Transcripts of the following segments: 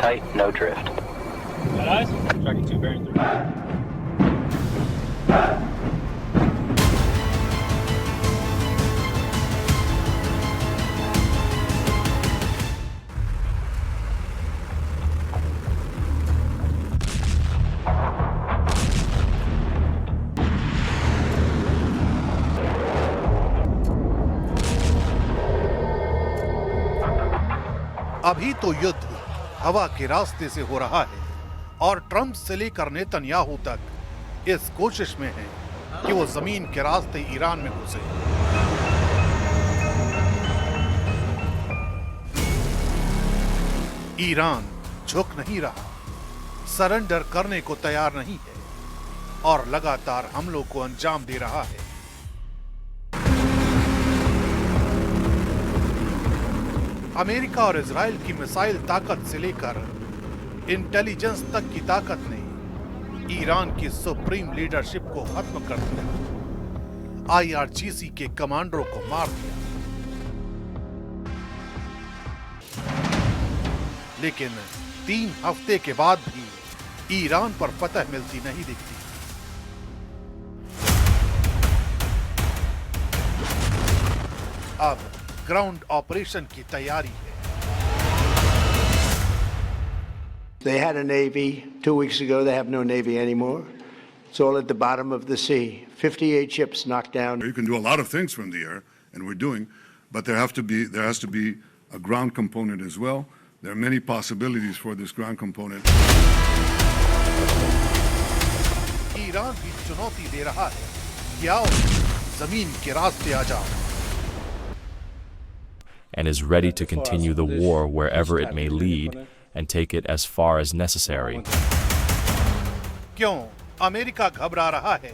tight, no drift. Got eyes? Tracking 2 bearing 3. अभी तो युद्ध हवा के रास्ते से हो रहा है और ट्रंप से लेकर नेतन्याहू तक इस कोशिश में है कि वो जमीन के रास्ते ईरान में घुसे। ईरान झुक नहीं रहा, सरेंडर करने को तैयार नहीं है और लगातार हमलों को अंजाम दे रहा है। अमेरिका और इजराइल की मिसाइल ताकत से लेकर इंटेलिजेंस तक की ताकत ने ईरान की सुप्रीम लीडरशिप को खत्म कर दिया, आईआरजीसी के कमांडरों को मार दिया। लेकिन 3 हफ्ते के बाद भी ईरान पर फतह मिलती नहीं दिखती। अब ग्राउंड ऑपरेशन की तैयारी है। They had a navy 2 weeks ago. They have no navy anymore. It's all at the bottom of the sea. 58 ships knocked down. You can do a lot of things from the air, and we're doing, but there has to be a ground component as well. There are many possibilities for this ground component. Iran भी चुनौती दे रहा है कि आओ जमीन के रास्ते आ जाओ। And is ready to continue the war wherever it may lead and take it as far as necessary. क्यों अमेरिका घबरा रहा है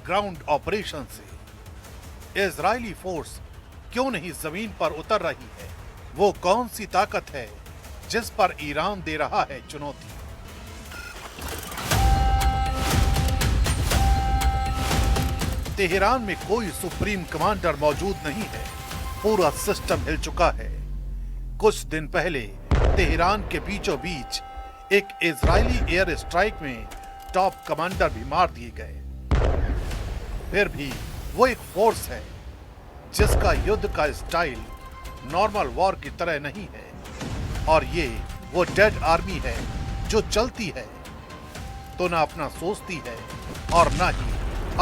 ग्राउंड ऑपरेशन से? इजरायली फोर्स क्यों नहीं जमीन पर उतर रही है? वो कौन सी ताकत है जिस पर ईरान दे रहा है चुनौती? तेहरान में कोई सुप्रीम कमांडर मौजूद नहीं है, पूरा सिस्टम हिल चुका है। कुछ दिन पहले तेहरान के बीचों बीच एक इजरायली एयर स्ट्राइक में टॉप कमांडर भी मार दिए गए। फिर भी वो एक फोर्स है जिसका युद्ध का स्टाइल नॉर्मल वॉर की तरह नहीं है और ये वो डेड आर्मी है जो चलती है तो ना अपना सोचती है और ना ही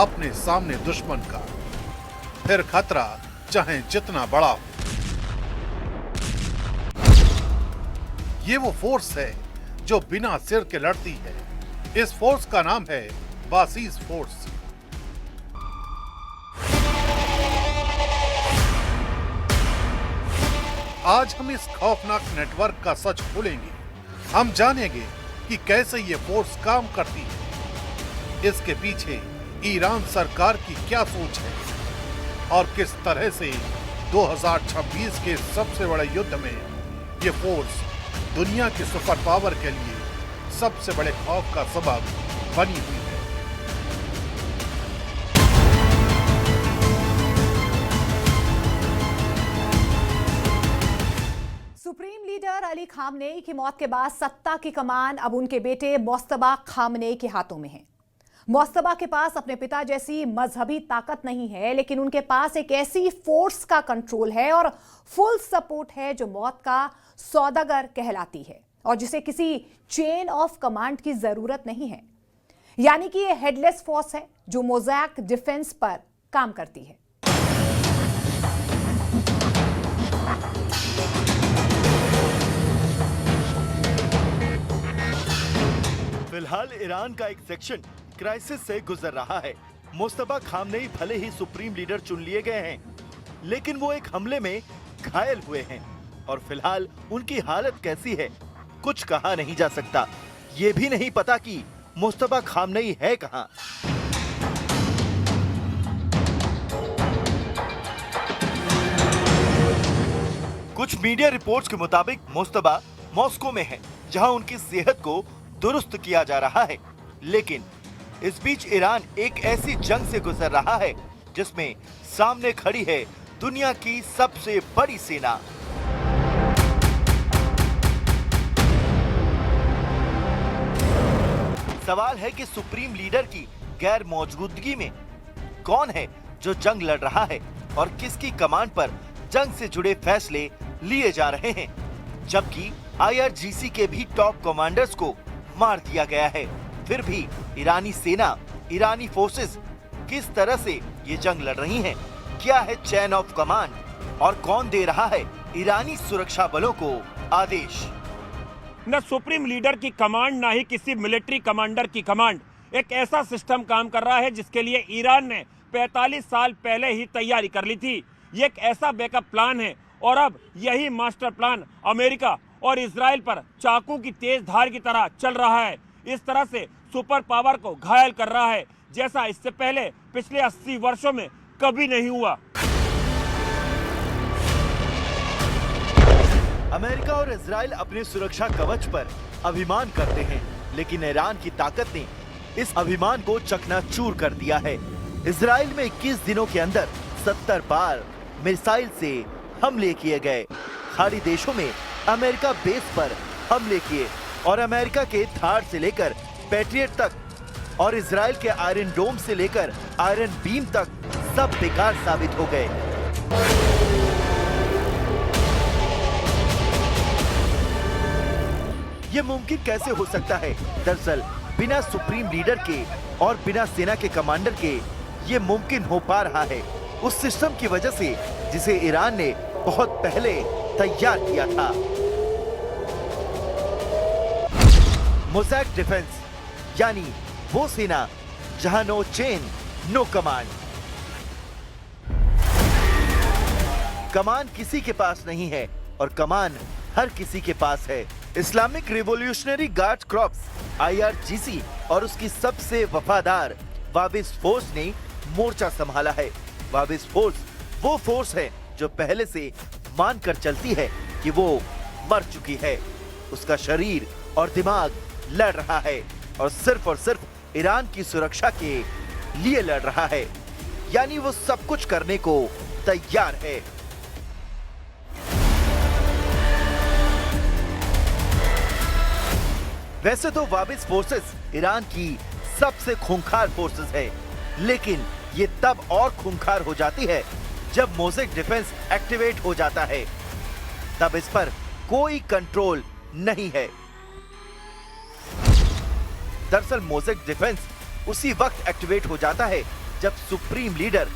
अपने सामने दुश्मन का, फिर खतरा चाहे जितना बड़ा हो। ये वो फोर्स है जो बिना सिर के लड़ती है। इस फोर्स का नाम है बासीज फोर्स। आज हम इस खौफनाक नेटवर्क का सच खोलेंगे। हम जानेंगे कि कैसे ये फोर्स काम करती है, इसके पीछे ईरान सरकार की क्या सोच है और किस तरह से 2026 के सबसे बड़े युद्ध में ये फोर्स दुनिया के सुपर पावर के लिए सबसे बड़े खौफ का सबब बनी हुई है। सुप्रीम लीडर अली खामनेई की मौत के बाद सत्ता की कमान अब उनके बेटे मोस्तबा खामनेई के हाथों में है। मोस्तबा के पास अपने पिता जैसी मजहबी ताकत नहीं है, लेकिन उनके पास एक ऐसी फोर्स का कंट्रोल है और फुल सपोर्ट है जो मौत का सौदागर कहलाती है और जिसे किसी चेन ऑफ कमांड की जरूरत नहीं है। यानी कि ये हेडलेस फोर्स है जो मोज़ैक डिफेंस पर काम करती है। फिलहाल ईरान का एक सेक्शन क्राइसिस से गुजर रहा है। मोस्तबा खामनेई भले ही सुप्रीम लीडर चुन लिए गए हैं, लेकिन वो एक हमले में घायल हुए हैं और फिलहाल उनकी हालत कैसी है कुछ कहा नहीं जा सकता। ये भी नहीं पता कि मोस्तबा खामनेई है कहां। कुछ मीडिया रिपोर्ट्स के मुताबिक मोस्तबा मॉस्को में है, जहां उनकी सेहत को दुरुस्त किया जा रहा है। लेकिन इस बीच ईरान एक ऐसी जंग से गुजर रहा है जिसमें सामने खड़ी है दुनिया की सबसे बड़ी सेना। सवाल है कि सुप्रीम लीडर की गैर मौजूदगी में कौन है जो जंग लड़ रहा है और किसकी कमांड पर जंग से जुड़े फैसले लिए जा रहे हैं, जबकि IRGC के भी टॉप कमांडर्स को मार दिया गया है। फिर भी ईरानी सेना, ईरानी फोर्सेस किस तरह से ये जंग लड़ रही हैं? क्या है चेन ऑफ कमांड और कौन दे रहा है ईरानी सुरक्षा बलों को आदेश? न सुप्रीम लीडर की कमांड, ना ही किसी मिलिट्री कमांडर की कमांड। एक ऐसा सिस्टम काम कर रहा है जिसके लिए ईरान ने 45 साल पहले ही तैयारी कर ली थी। ये एक ऐसा बैकअप प्लान है और अब यही मास्टर प्लान अमेरिका और इजराइल पर चाकू की तेज धार की तरह चल रहा है। इस तरह से सुपर पावर को घायल कर रहा है जैसा इससे पहले पिछले 80 वर्षों में कभी नहीं हुआ। अमेरिका और इजराइल अपने सुरक्षा कवच पर अभिमान करते हैं, लेकिन ईरान की ताकत ने इस अभिमान को चकनाचूर कर दिया है। इजराइल में 21 दिनों के अंदर 70 बार मिसाइल से हमले किए गए। खाड़ी देशों में अमेरिका बेस पर हमले किए और अमेरिका के थार से लेकर पैट्रियट तक और इजराइल के आयरन डोम से लेकर आयरन बीम तक सब बेकार साबित हो गए। ये मुमकिन कैसे हो सकता है? दरअसल बिना सुप्रीम लीडर के और बिना सेना के कमांडर के ये मुमकिन हो पा रहा है उस सिस्टम की वजह से जिसे ईरान ने बहुत पहले तैयार किया था। मोज़ैक डिफेंस, यानी वो सेना जहां नो चेन नो कमांड। कमान किसी के पास नहीं है और कमान हर किसी के पास है। Islamic revolutionary guard corps IRGC और उसकी सबसे वफादार वाबिस फोर्स ने मोर्चा संभाला है। वाबिस फोर्स वो फोर्स है जो पहले से मानकर चलती है कि वो मर चुकी है। उसका शरीर और दिमाग लड़ रहा है और सिर्फ ईरान की सुरक्षा के लिए लड़ रहा है, यानी वो सब कुछ करने को तैयार है। वैसे तो वाबिस फोर्सेस ईरान की सबसे खूंखार फोर्सेस है, लेकिन ये तब और खूंखार हो जाती है जब मोज़ैक डिफेंस एक्टिवेट हो जाता है। तब इस पर कोई कंट्रोल नहीं है। दरअसल मोज़ैक डिफेंस उसी वक्त एक्टिवेट हो जाता है जब सुप्रीम लीडर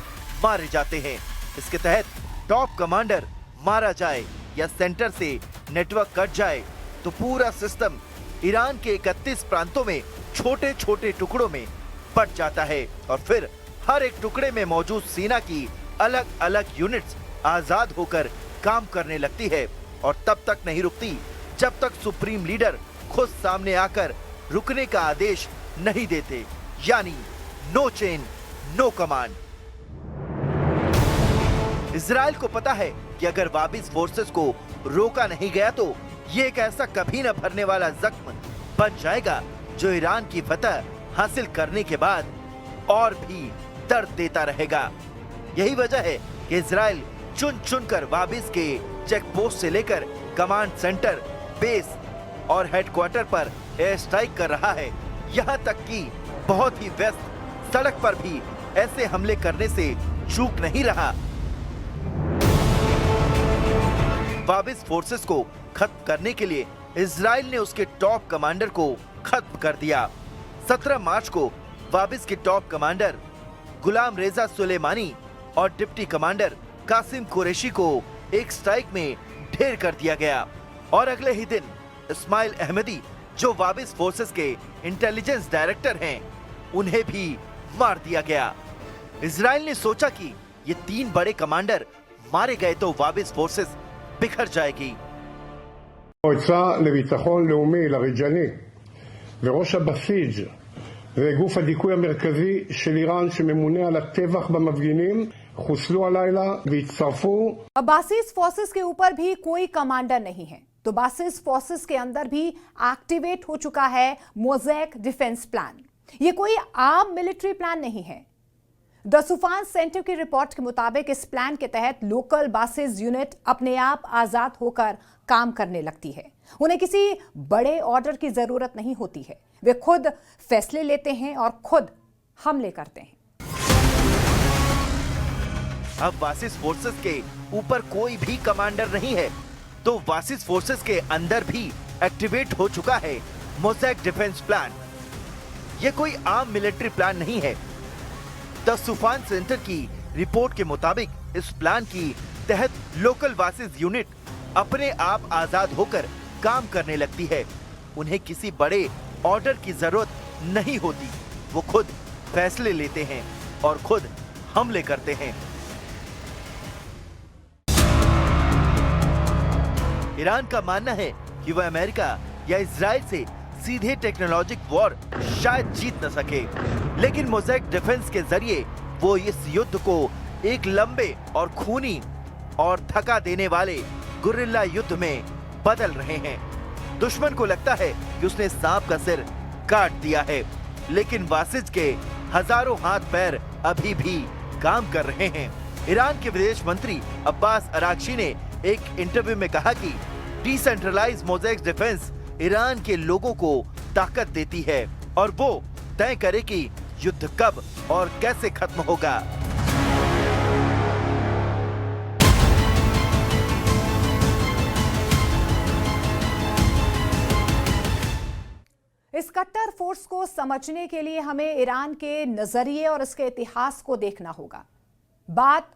मारे जाते हैं। इसके तहत टॉप कमांडर मारा जाए या सेंटर से नेटवर्क कट जाए तो पूरा सिस्टम ईरान के 31 प्रांतों में छोटे छोटे टुकड़ों में बट जाता है और फिर हर एक टुकड़े में मौजूद सेना की अलग अलग यूनिट्स आजाद होकर काम करने लगती है और तब तक नहीं रुकती जब तक सुप्रीम लीडर खुद सामने आकर रुकने का आदेश नहीं देते, यानी no chain no command. Israel को पता है कि अगर वाबिस फोर्सेस को रोका नहीं गया तो ये एक ऐसा कभी न भरने वाला जख्म बन जाएगा जो ईरान की फतह हासिल करने के बाद और भी दर्द देता रहेगा। यही वजह है कि इजराइल चुन चुन कर वाबिस के चेक पोस्ट से लेकर कमांड सेंटर, बेस और हेडक्वार्टर पर एयर स्ट्राइक कर रहा है। यहाँ तक कि बहुत ही व्यस्त सड़क पर भी ऐसे हमले करने से चूक नहीं रहा। वाबिस फोर्सेस को खत्म करने के लिए इजराइल ने उसके टॉप कमांडर को खत्म कर दिया। 17 मार्च को वाबिस के टॉप कमांडर गुलाम रेजा सुलेमानी और डिप्टी कमांडर कासिम कुरैशी को एक स्ट्राइक में ढेर कर दिया गया और अगले ही दिन इस्माइल अहमदी, जो वाबिस फोर्सेस के इंटेलिजेंस डायरेक्टर हैं, उन्हें भी मार दिया गया। इजराइल ने सोचा कि ये 3 बड़े कमांडर मारे गए तो वाबिस फोर्सेस बिखर जाएगी। המועצה לביטחון לאומי, לרג'ני, וראש הבסיג' וגוף הדיכוי המרכזי של איראן שממונה על הטבח במפגינים חוסלו הלילה והצטרפו। अब्बासीज फोर्सेस के ऊपर भी कोई कमांडर नहीं है तो बासिस फोर्सेस के अंदर भी एक्टिवेट हो चुका है मोज़ैक डिफेंस प्लान। ये कोई आम मिलिट्री प्लान नहीं है। द सुफान सेंटर की रिपोर्ट के मुताबिक इस प्लान के तहत लोकल बासिस यूनिट अपने आप आजाद होकर काम करने लगती है। उन्हें किसी बड़े ऑर्डर की जरूरत नहीं होती है। वे खुद फैसले लेते हैं और खुद हमले करते हैं। अब वासिस फोर्सेस के ऊपर कोई भी कमांडर नहीं है, तो वासिस फोर्सेस के अंदर भी एक्टिवेट हो चुका है मोज़ैक डिफेंस प्लान। यह कोई आम मिलिट्री प्लान नहीं है। द सुफान सेंटर की रिपोर्ट के मुताबिक इस प्लान की तहत लोकल वासिस यूनिट अपने आप आजाद होकर काम करने लगती है। उन्हें किसी बड़े ऑर्डर की जरूरत नहीं होती। वो खुद फैसले लेते हैं और खुद हमले करते हैं। ईरान का मानना है कि वह अमेरिका या इजराइल से सीधे टेक्नोलॉजिक वॉर शायद जीत न सके, लेकिन मोज़ैक डिफेंस के जरिए वो इस युद्ध को एक लंबे और खूनी और थका देने वाले गुर्रिल्ला युद्ध में बदल रहे हैं। दुश्मन को लगता है कि उसने सांप का सिर काट दिया है, लेकिन वासिज के हजारों हाथ पैर अभी भी काम कर रहे हैं। ईरान के विदेश मंत्री अब्बास अरागची ने एक इंटरव्यू में कहा कि डिसेंट्रलाइज्ड मोज़ैक डिफेंस ईरान के लोगों को ताकत देती है और वो तय करे कि युद्ध कब और कैसे खत्म होगा। इस कट्टर फोर्स को समझने के लिए हमें ईरान के नजरिए और इसके इतिहास को देखना होगा। बात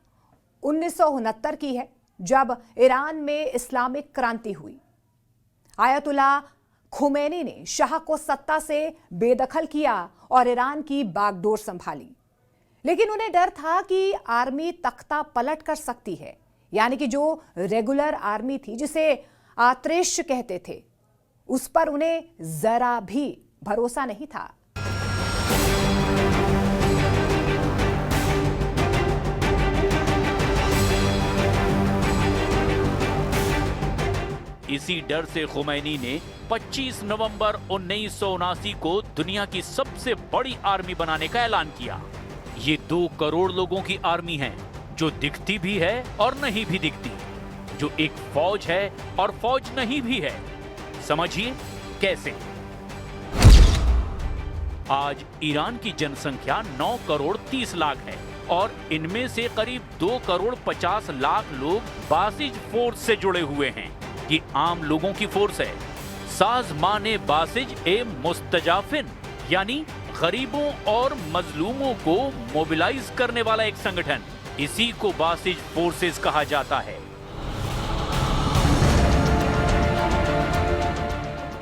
1969 की है, जब ईरान में इस्लामिक क्रांति हुई। आयतुल्लाह खुमैनी ने शाह को सत्ता से बेदखल किया और ईरान की बागडोर संभाली, लेकिन उन्हें डर था कि आर्मी तख्ता पलट कर सकती है, यानी कि जो रेगुलर आर्मी थी, जिसे आतरेश कहते थे, उस पर उन्हें जरा भी भरोसा नहीं था। इसी डर से खुमैनी ने 25 नवंबर 1979 को दुनिया की सबसे बड़ी आर्मी बनाने का ऐलान किया। ये 2 करोड़ लोगों की आर्मी है, जो दिखती भी है और नहीं भी दिखती, जो एक फौज है और फौज नहीं भी है। समझिए कैसे। आज ईरान की जनसंख्या 9 करोड़ 30 लाख है और इनमें से करीब 2 करोड़ 50 लाख लोग बासिज फोर्स से जुड़े हुए हैं। ये आम लोगों की फोर्स है। साज़माने बासिज ए मुस्तजाफिन, यानी गरीबों और मजलूमों को मोबिलाइज करने वाला एक संगठन, इसी को बासिज फोर्सेस कहा जाता है।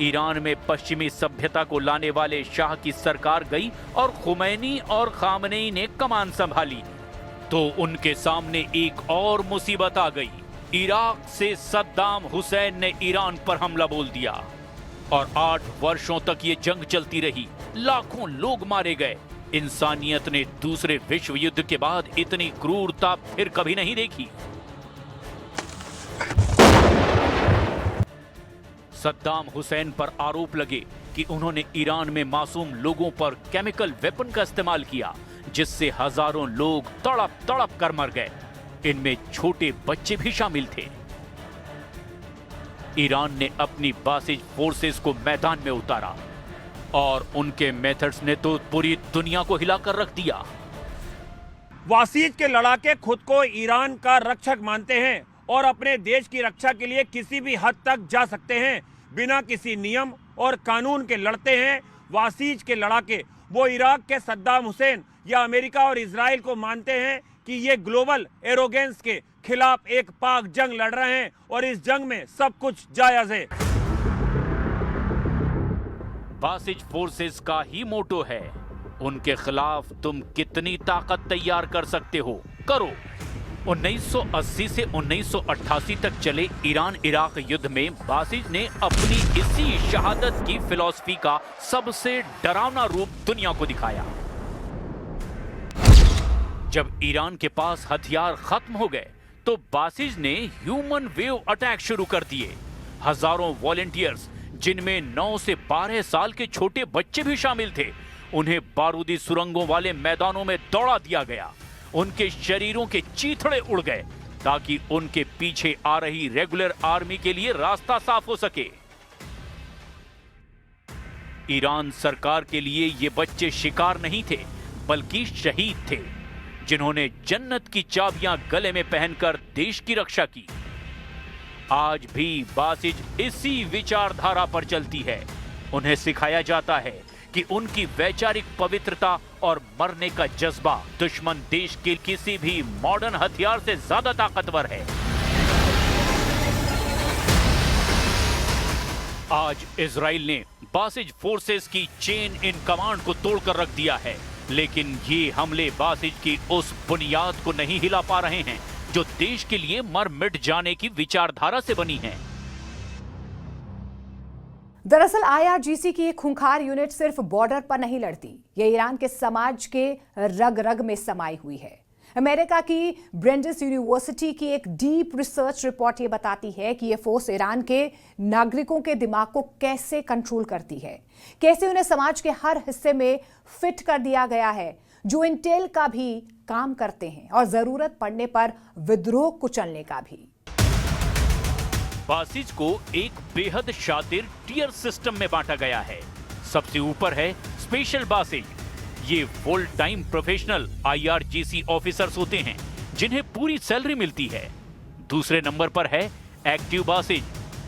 ईरान में पश्चिमी सभ्यता को लाने वाले शाह की सरकार गई और खुमैनी और खामनेई ने कमान संभाली, तो उनके सामने एक और मुसीबत आ गई। इराक से सद्दाम हुसैन ने ईरान पर हमला बोल दिया और 8 वर्षों तक ये जंग चलती रही। लाखों लोग मारे गए। इंसानियत ने दूसरे विश्व युद्ध के बाद इतनी क्रूरता फिर कभी नहीं देखी। सद्दाम हुसैन पर आरोप लगे कि उन्होंने ईरान में मासूम लोगों पर केमिकल वेपन का इस्तेमाल किया, जिससे हजारों लोग तड़प तड़प कर मर गए। इनमें छोटे बच्चे भी शामिल थे। ईरान ने अपनी बासिज फोर्सेस को मैदान में उतारा और उनके मेथड्स ने तो पूरी दुनिया को हिलाकर रख दिया। वासिज के लड़ाके खुद को ईरान का रक्षक मानते हैं और अपने देश की रक्षा के लिए किसी भी हद तक जा सकते हैं, बिना किसी नियम और कानून के लड़ते हैं। वासिज के लड़ाके वो इराक के सद्दाम हुसैन या अमेरिका और इजराइल को मानते हैं कि ये ग्लोबल एरोगेंस के खिलाफ एक पाक जंग लड़ रहे हैं और इस जंग में सब कुछ जायज है। बासिज फोर्सेस का ही मोटो है, उनके खिलाफ तुम कितनी ताकत तैयार कर सकते हो, करो। 1980 से 1988 तक चले ईरान इराक युद्ध में बासिज ने अपनी इसी शहादत की फिलॉसफी का सबसे डरावना रूप दुनिया को दिखाया। जब ईरान के पास हथियार खत्म हो गए तो बासिज ने ह्यूमन वेव अटैक शुरू कर दिए। हजारों वॉलंटियर्स, जिनमें 9 से 12 साल के छोटे बच्चे भी शामिल थे, उन्हें बारूदी सुरंगों वाले मैदानों में दौड़ा दिया गया। उनके शरीरों के चीथड़े उड़ गए ताकि उनके पीछे आ रही रेगुलर आर्मी के लिए रास्ता साफ हो सके। ईरान सरकार के लिए ये बच्चे शिकार नहीं थे, बल्कि शहीद थे, जिन्होंने जन्नत की चाबियां गले में पहनकर देश की रक्षा की। आज भी बासिज इसी विचारधारा पर चलती है। उन्हें सिखाया जाता है कि उनकी वैचारिक पवित्रता और मरने का जज्बा दुश्मन देश के किसी भी मॉडर्न हथियार से ज्यादा ताकतवर है। आज इजराइल ने बासिज फोर्सेस की चेन इन कमांड को तोड़कर रख दिया है, लेकिन ये हमले बासिज की उस बुनियाद को नहीं हिला पा रहे हैं जो देश के लिए मर मिट जाने की विचारधारा से बनी है। दरअसल IRGC की एक खूंखार यूनिट सिर्फ बॉर्डर पर नहीं लड़ती, ये ईरान के समाज के रग रग में समाई हुई है। अमेरिका की ब्रेंडिस यूनिवर्सिटी की एक डीप रिसर्च रिपोर्ट ये बताती है कि ये फोर्स ईरान के नागरिकों के दिमाग को कैसे कंट्रोल करती है, कैसे उन्हें समाज के हर हिस्से में फिट कर दिया गया है, जो इंटेल का भी काम करते हैं और जरूरत पड़ने पर विद्रोह कुचलने का भी। बासिज को एक बेहद शातिर टियर सिस्टम में बांटा गया है। सबसे ऊपर है स्पेशल बासिज, ये full time professional IRGC officers होते हैं जिन्हें पूरी सैलरी मिलती है। दूसरे नंबर पर है एक्टिव बासिज,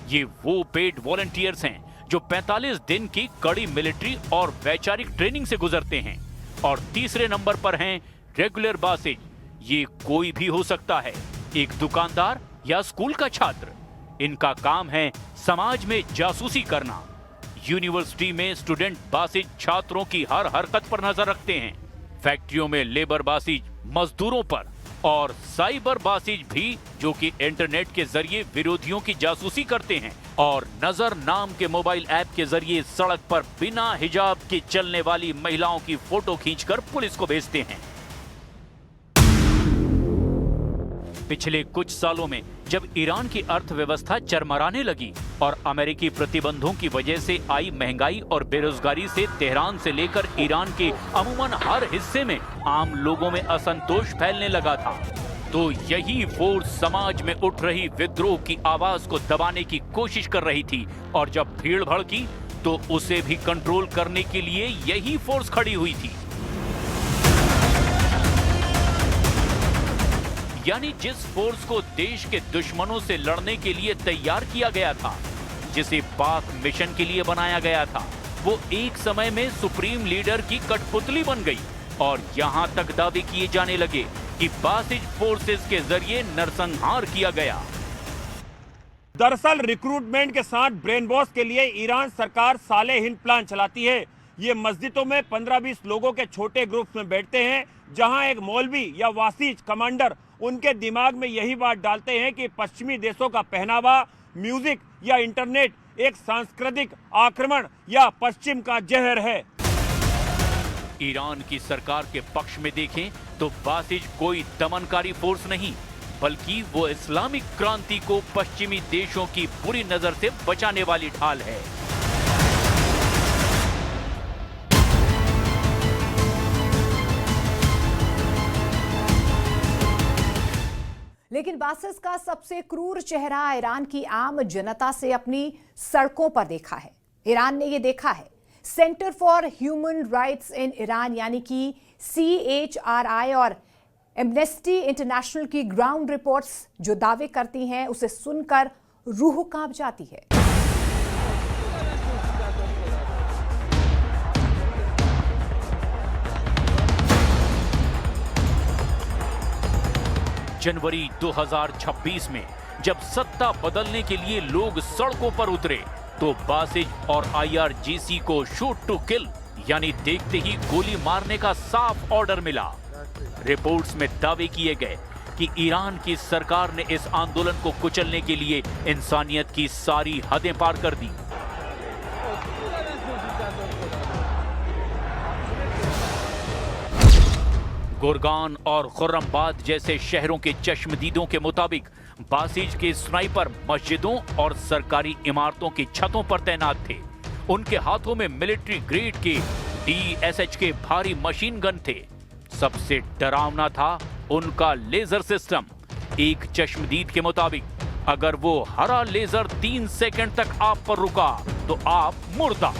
ये वो पेड वॉलंटियर्स हैं जो 45 दिन की कड़ी मिलिट्री और वैचारिक ट्रेनिंग से गुजरते हैं। और तीसरे नंबर पर हैं रेगुलर बासिज, ये कोई भी हो सकता है, एक दुकानदार या स्कूल का छात्र। इनका काम है समाज में जासूसी करना। यूनिवर्सिटी में स्टूडेंट बासिज छात्रों की हर हरकत पर नजर रखते हैं। फैक्ट्रियों में लेबर बासिज मजदूरों पर, और साइबर बासिज भी जो कि इंटरनेट के जरिए विरोधियों की जासूसी करते हैं और नजर नाम के मोबाइल ऐप के जरिए सड़क पर बिना हिजाब के चलने वाली महिलाओं की फोटो खींचकर पुलिस को भेजते हैं। पिछले कुछ सालों में जब ईरान की अर्थव्यवस्था चरमराने लगी और अमेरिकी प्रतिबंधों की वजह से आई महंगाई और बेरोजगारी से तेहरान से लेकर ईरान के अमूमन हर हिस्से में आम लोगों में असंतोष फैलने लगा था, तो यही फोर्स समाज में उठ रही विद्रोह की आवाज को दबाने की कोशिश कर रही थी। और जब भीड़ भड़की तो उसे भी कंट्रोल करने के लिए यही फोर्स खड़ी हुई थी। यानी जिस फोर्स को देश के दुश्मनों से लड़ने के लिए तैयार किया गया था, जिसे पाक मिशन के लिए बनाया गया था, वो एक समय में सुप्रीम लीडर की कठपुतली बन गई। और यहां तक दावे किए जाने लगे कि बासिज फोर्सेस के जरिए नरसंहार किया गया। दरअसल रिक्रूटमेंट के साथ ब्रेन वॉश के लिए ईरान सरकार साले हिंद प्लान चलाती है। ये मस्जिदों में 15-20 लोगों के छोटे ग्रुप्स में बैठते हैं, जहां एक मौलवी या वासिज कमांडर उनके दिमाग में यही बात डालते हैं कि पश्चिमी देशों का पहनावा, म्यूजिक या इंटरनेट एक सांस्कृतिक आक्रमण या पश्चिम का जहर है। ईरान की सरकार के पक्ष में देखें तो बासिज कोई दमनकारी फोर्स नहीं, बल्कि वो इस्लामिक क्रांति को पश्चिमी देशों की बुरी नजर से बचाने वाली ढाल है। लेकिन बासिज का सबसे क्रूर चेहरा ईरान की आम जनता से अपनी सड़कों पर देखा है। ईरान ने यह देखा है। Centre for human rights in Iran यानी कि CHRI और एम्नेस्टी इंटरनेशनल की ग्राउंड रिपोर्ट्स जो दावे करती हैं, उसे सुनकर रूह कांप जाती है। जनवरी 2026 में जब सत्ता बदलने के लिए लोग सड़कों पर उतरे, तो बासिज और IRGC को शूट टू किल यानी देखते ही गोली मारने का साफ ऑर्डर मिला। रिपोर्ट्स में दावे किए गए कि ईरान की सरकार ने इस आंदोलन को कुचलने के लिए इंसानियत की सारी हदें पार कर दी। गुरगान और खुर्रमबाद जैसे शहरों के चश्मदीदों के मुताबिक बासिज के स्नाइपर मस्जिदों और सरकारी इमारतों की छतों पर तैनात थे। उनके हाथों में मिलिट्री ग्रेड के DSH के भारी मशीन गन थे। सबसे डरावना था उनका लेजर सिस्टम। एक चश्मदीद के मुताबिक अगर वो हरा लेजर 3 सेकंड तक आप पर रुका तो आप मुर्दा।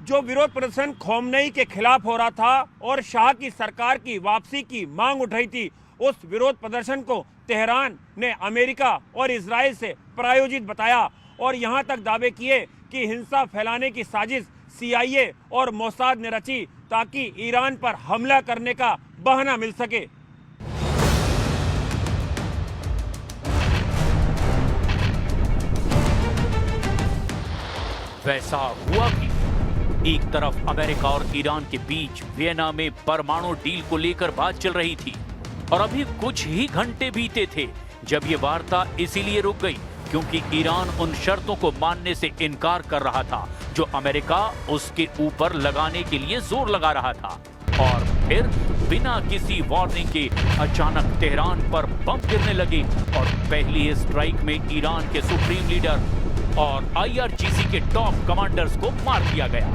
जो विरोध प्रदर्शन खोमनेई के खिलाफ हो रहा था और शाह की सरकार की वापसी की मांग उठ रही थी, उस विरोध प्रदर्शन को तेहरान ने अमेरिका और इजराइल से प्रायोजित बताया और यहां तक दावे किए कि हिंसा फैलाने की साजिश CIA और मोसाद ने रची ताकि ईरान पर हमला करने का बहाना मिल सके। वैसा हुआ भी। एक तरफ अमेरिका और ईरान के बीच वियना में परमाणु डील को लेकर बात चल रही थी और अभी कुछ ही घंटे बीते थे जब ये वार्ता इसीलिए रुक गई क्योंकि ईरान उन शर्तों को मानने से इनकार कर रहा था जो अमेरिका उसके ऊपर लगाने के लिए जोर लगा रहा था। और फिर बिना किसी वार्निंग के अचानक तेहरान पर बम गिरने लगे और पहली स्ट्राइक में ईरान के सुप्रीम लीडर और IRGC के टॉप कमांडर्स को मार दिया गया।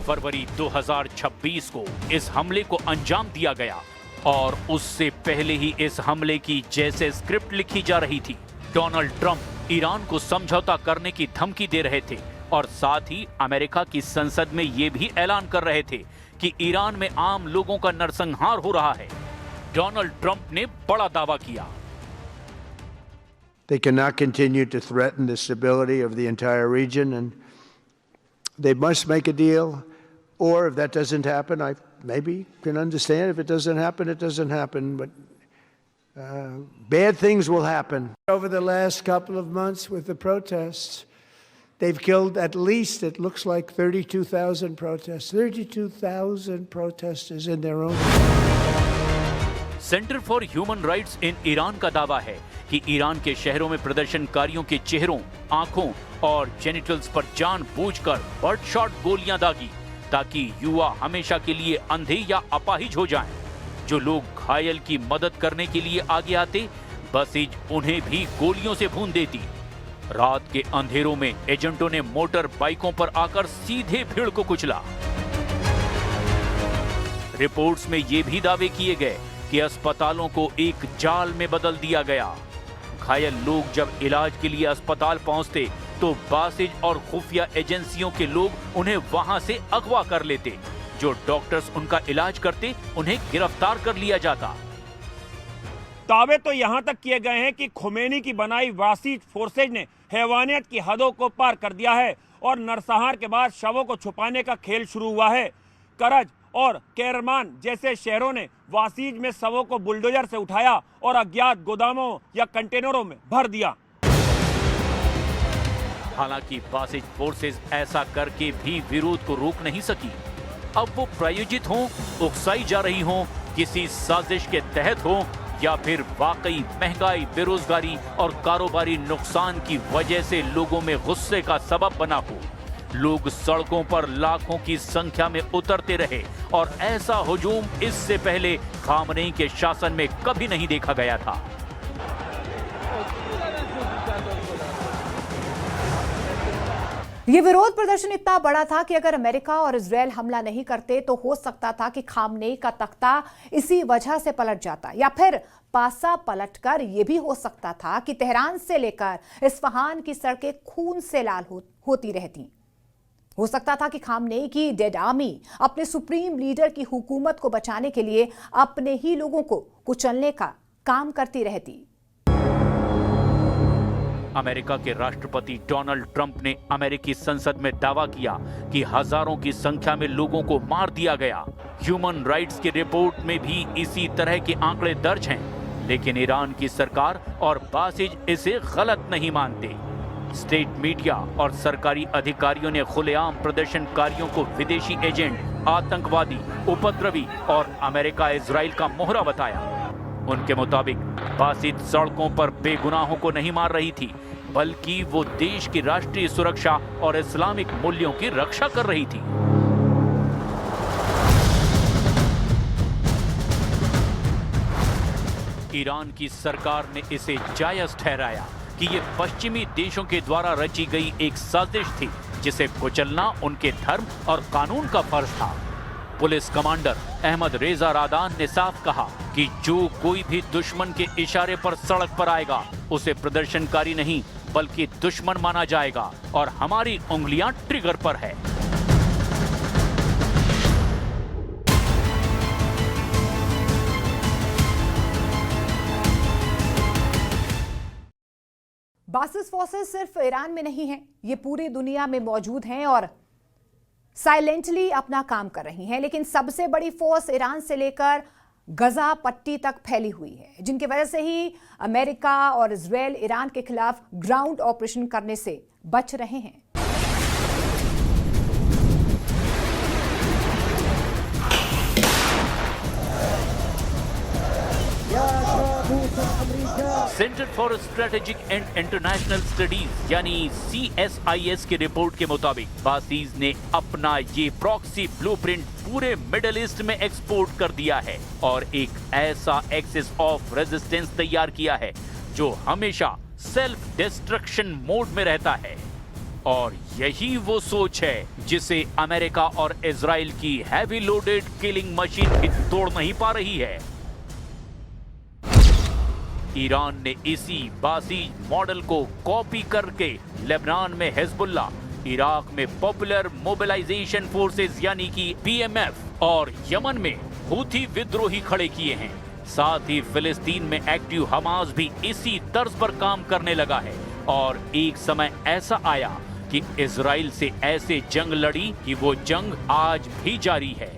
फरवरी 2026 को इस हमले को अंजाम दिया गया और उससे पहले ही इस हमले की जैसे स्क्रिप्ट लिखी जा रही थी, डोनाल्ड ट्रंप ईरान को समझौता करने की धमकी दे रहे थे और साथ ही अमेरिका की संसद में यह भी ऐलान कर रहे थे कि ईरान में आम लोगों का नरसंहार हो रहा है। डोनाल्ड ट्रंप ने बड़ा दावा किया। They cannot continue to threaten the stability of the entire region, and they must make a deal. Or if that doesn't happen, I maybe can understand. If it doesn't happen, it doesn't happen. But bad things will happen. Over the last couple of months with the protests, they've killed at least, it looks like, 32,000 protests. 32,000 protesters in their own. Centre for human rights in Iran का दावा है कि Iran के शहरों में प्रदर्शनकारियों के चेहरों, आंखों और जेनिटल्स पर जानबूझकर बर्ड शॉट गोलियां दागी ताकि युवा हमेशा के लिए अंधे या अपाहिज हो जाएं। जो लोग घायल की मदद करने के लिए आगे आते, बसीज उन्हें भी गोलियों से भून देती। रात के अंधेरों में एजेंटों ने मोटर बाइकों पर आकर सीधे भीड़ को कुचला। रिपोर्ट्स में ये भी दावे किए गए कि अस्पतालों को एक जाल में बदल दिया गया। घायल लोग जब इलाज के लिए अस्पताल पहुंचते तो बासिज और खुफिया एजेंसियों के लोग उन्हें वहां से अगवा कर लेते। जो डॉक्टर्स उनका इलाज करते उन्हें गिरफ्तार कर लिया जाता। दावे तो यहां तक किए गए हैं कि खोमेनी की बनाई वासिज फोर्सेज ने हैवानियत की हदों को पार कर दिया है और नरसंहार के बाद शवों को छुपाने का खेल शुरू हुआ है। करज और केरमान जैसे शहरों ने वासीज में शवों को बुलडोजर से उठाया और अज्ञात गोदामों या कंटेनरों में भर दिया। हालांकि बासिज फोर्सेस ऐसा करके भी विरोध को रोक नहीं सकी। अब वो प्रायोजित हों, उकसाई जा रही हों, किसी साजिश के तहत हो या फिर वाकई महंगाई, बेरोजगारी और कारोबारी नुकसान की वजह से लोगों में गुस्से का सबब बना हो, लोग सड़कों पर लाखों की संख्या में उतरते रहे और ऐसा हुजूम इससे पहले खामनेई के शासन में कभी नहीं देखा गया था। ये विरोध प्रदर्शन इतना बड़ा था कि अगर अमेरिका और इजराइल हमला नहीं करते तो हो सकता था कि खामनेई का तख्ता इसी वजह से पलट जाता, या फिर पासा पलटकर यह भी हो सकता था कि तेहरान से लेकर इस्फहान की सड़कें खून से लाल होती रहती। हो सकता था कि खामनेई की डेड आर्मी अपने सुप्रीम लीडर की हुकूमत को बचाने के लिए अपने ही लोगों को कुचलने का काम करती रहती। अमेरिका के राष्ट्रपति डोनाल्ड ट्रंप ने अमेरिकी संसद में दावा किया कि हजारों की संख्या में लोगों को मार दिया गया। ह्यूमन राइट्स की रिपोर्ट में भी इसी तरह के आंकड़े दर्ज हैं, लेकिन ईरान की सरकार और बासिज इसे गलत नहीं मानते। स्टेट मीडिया और सरकारी अधिकारियों ने खुलेआम प्रदर्शनकारियों को विदेशी एजेंट, आतंकवादी, उपद्रवी और अमेरिका इजराइल का मोहरा बताया। उनके मुताबिक बासिज सड़कों पर बेगुनाहों को नहीं मार रही थी, बल्कि वो देश की राष्ट्रीय सुरक्षा और इस्लामिक मूल्यों की रक्षा कर रही थी। ईरान की सरकार ने इसे जायज ठहराया कि ये पश्चिमी देशों के द्वारा रची गई एक साजिश थी जिसे कुचलना उनके धर्म और कानून का फर्ज था। पुलिस कमांडर अहमद रेजा रादान ने साफ कहा कि जो कोई भी दुश्मन के इशारे पर सड़क पर आएगा उसे प्रदर्शनकारी नहीं बल्कि दुश्मन माना जाएगा और हमारी उंगलियां ट्रिगर पर है। बासिस फोर्सेस सिर्फ ईरान में नहीं हैं, ये पूरी दुनिया में मौजूद हैं और साइलेंटली अपना काम कर रही हैं। लेकिन सबसे बड़ी फोर्स ईरान से लेकर गजा पट्टी तक फैली हुई है, जिनकी वजह से ही अमेरिका और इजराइल ईरान के खिलाफ ग्राउंड ऑपरेशन करने से बच रहे हैं। Centre for strategic and international studies यानी CSIS की रिपोर्ट के मुताबिक बासीज ने अपना ये प्रॉक्सी ब्लूप्रिंट पूरे मिडिल ईस्ट में एक्सपोर्ट कर दिया है और एक ऐसा एक्सिस ऑफ रेजिस्टेंस तैयार किया है जो हमेशा सेल्फ डिस्ट्रक्शन मोड में रहता है। और यही वो सोच है जिसे अमेरिका और इजराइल की हैवी लोडेड किलिंग मशीन भी तोड़ नहीं पा रही है। ईरान ने इसी बासीज मॉडल को कॉपी करके लेबनान में हिजबुल्ला, इराक में पॉपुलर मोबिलाइजेशन फोर्सेस यानी कि PMF और यमन में हूथी विद्रोही खड़े किए हैं। साथ ही फिलिस्तीन में एक्टिव हमास भी इसी तर्ज पर काम करने लगा है और एक समय ऐसा आया कि इजराइल से ऐसे जंग लड़ी कि वो जंग आज भी जारी है।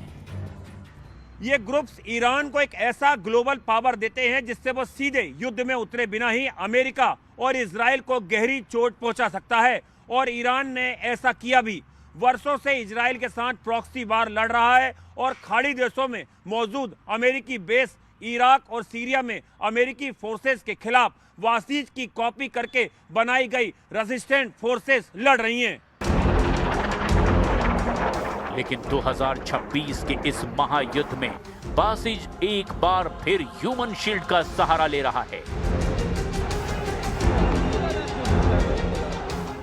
ये ग्रुप्स ईरान को एक ऐसा ग्लोबल पावर देते हैं जिससे वो सीधे युद्ध में उतरे बिना ही अमेरिका और इजराइल को गहरी चोट पहुंचा सकता है। और ईरान ने ऐसा किया भी। वर्षों से इजराइल के साथ प्रॉक्सी वार लड़ रहा है और खाड़ी देशों में मौजूद अमेरिकी बेस इराक और सीरिया में अमेरिकी फोर्सेस के खिलाफ वासीज की कॉपी करके बनाई गई रेजिस्टेंट फोर्सेस लड़ रही हैं। लेकिन 2026 के इस महायुद्ध में बासिज एक बार फिर ह्यूमन शील्ड का सहारा ले रहा है।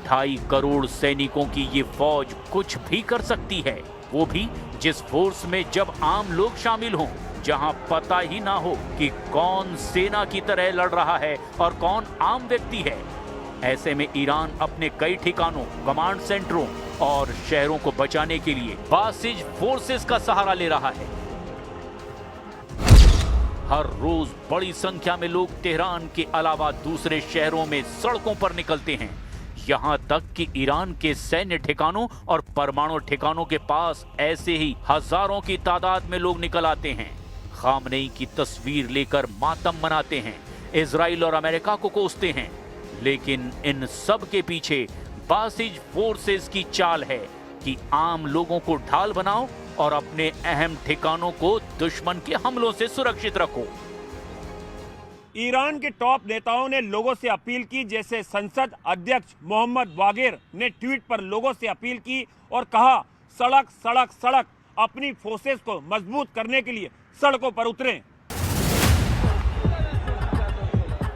2.5 करोड़ सैनिकों की ये फौज कुछ भी कर सकती है, वो भी जिस फोर्स में जब आम लोग शामिल हों, जहां पता ही ना हो कि कौन सेना की तरह लड़ रहा है और कौन आम व्यक्ति है। ऐसे में ईरान अपने कई ठिकानों, कमांड सेंटरों और शहरों को बचाने के लिए बासिज फोर्सेस का सहारा ले रहा है। हर रोज बड़ी संख्या में लोग तेहरान के अलावा दूसरे शहरों में सड़कों पर निकलते हैं। यहां तक कि ईरान के सैन्य ठिकानों और परमाणु ठिकानों के पास ऐसे ही हजारों की तादाद में लोग निकल आते हैं। खामनेई की तस्वीर लेकर मातम मनाते हैं, इजराइल और अमेरिका को कोसते हैं। लेकिन इन सब के पीछे बासिज फोर्सेस की चाल है कि आम लोगों को ढाल बनाओ और अपने अहम ठिकानों को दुश्मन के हमलों से सुरक्षित रखो। ईरान के टॉप नेताओं ने लोगों से अपील की, जैसे संसद अध्यक्ष मोहम्मद बागेर ने ट्वीट पर लोगों से अपील की और कहा, सड़क सड़क सड़क, अपनी फोर्सेस को मजबूत करने के लिए सड़कों पर उतरें।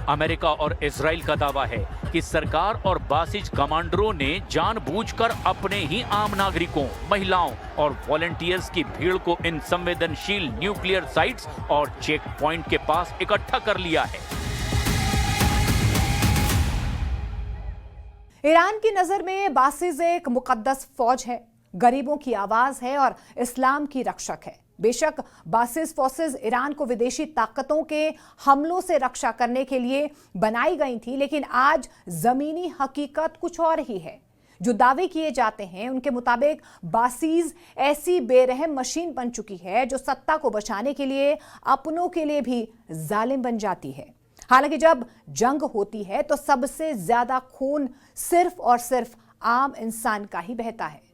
अमेरिका और इजराइल का दावा है कि सरकार और बासिज कमांडरों ने जानबूझकर अपने ही आम नागरिकों, महिलाओं और वॉलंटियर्स की भीड़ को इन संवेदनशील न्यूक्लियर साइट्स और चेक पॉइंट के पास इकट्ठा कर लिया है। ईरान की नजर में बासिज एक मुकद्दस फौज है, गरीबों की आवाज है और इस्लाम की रक्षक है। बेशक बासिज फोर्सेस ईरान को विदेशी ताकतों के हमलों से रक्षा करने के लिए बनाई गई थी, लेकिन आज जमीनी हकीकत कुछ और ही है। जो दावे किए जाते हैं उनके मुताबिक बासिज ऐसी बेरहम मशीन बन चुकी है जो सत्ता को बचाने के लिए अपनों के लिए भी जालिम बन जाती है। हालांकि जब जंग होती है तो सबसे ज्यादा खून सिर्फ और सिर्फ आम इंसान का ही बहता है।